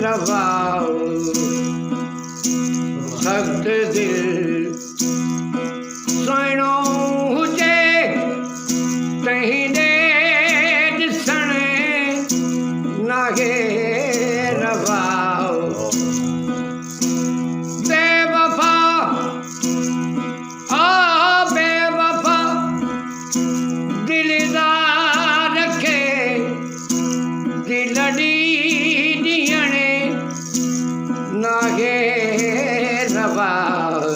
रवाओ सख्त दिल सुहिणो हुजे तहीं ॾे ॾिसण नाहे रवाओ बेवफा बेवफा दिलदार खे दिल ॾियण नाहे रवाओ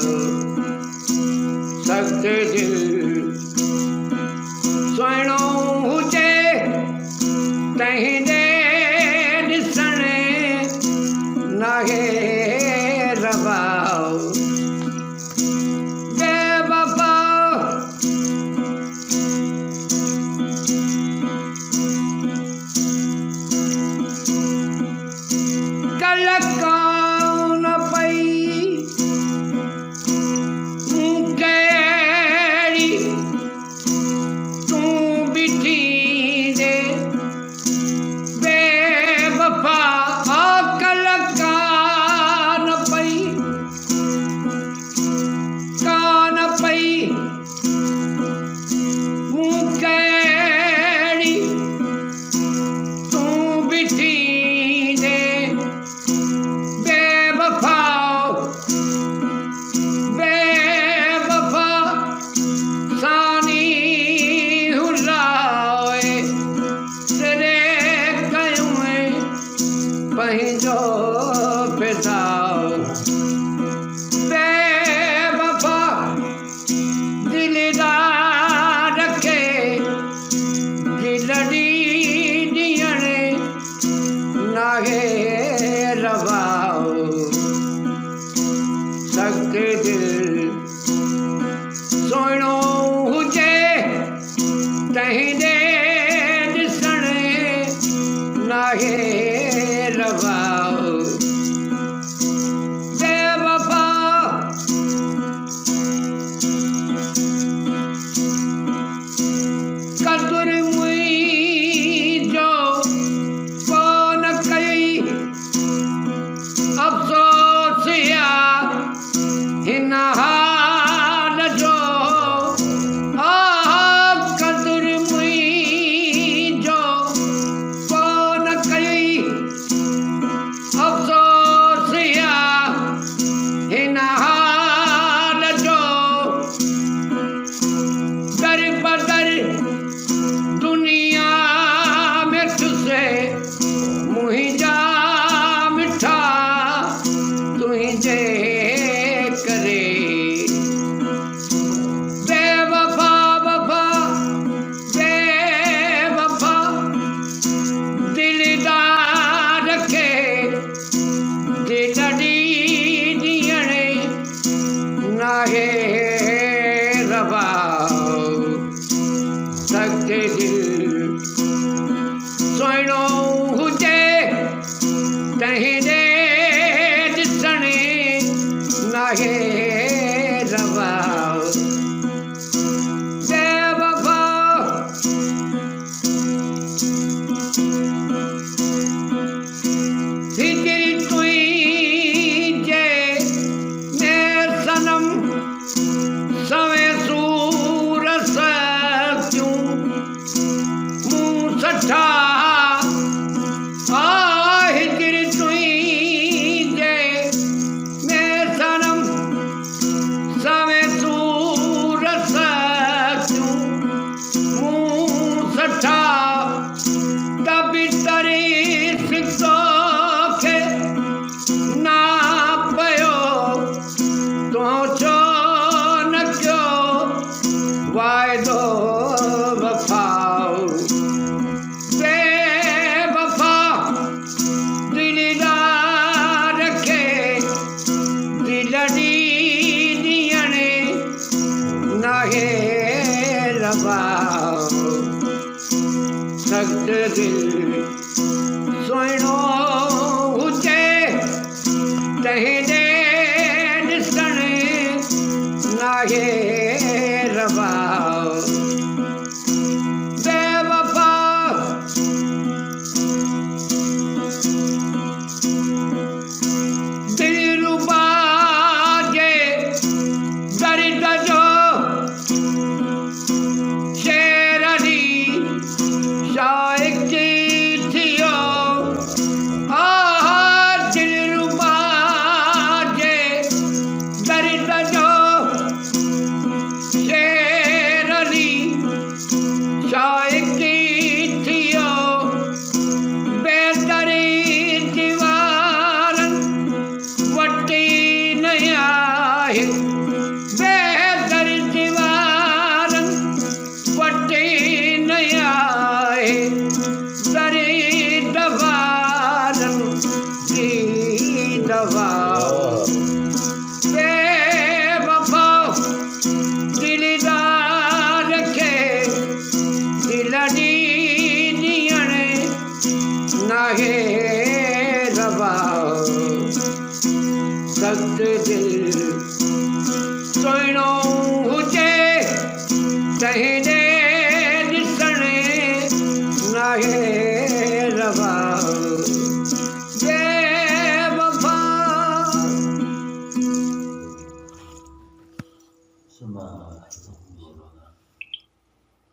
सख्त दिल सुहिणो हुजे तहीं ॾे ॾिसण नाहे रवाओ बेवफा कल कौन पई कहिड़ी तूं बीठी ॾे बेवफा कल कान पई कहिड़ी तूं बीठी ॾे बेवफा बेवफा सानी हुलाए तेरे कयूं पंहिंजो फिदाओ बेवफा दिलदार खे दिल ॾियण नाहे रवाओ सख्त दिल सुहिणो हुजे तहीं ॾे ॾिसण नाहे रवाओ बेवफा कदुर मुंहिंजो कोन कई अफ़सोस हिन हाल जो कदुर मुंहिंजो कोन कई नाहे रवा सत दिल सुहिणो हुजे तंहिंजे ॾिसण नाहे रवा बेवफा सुभाणे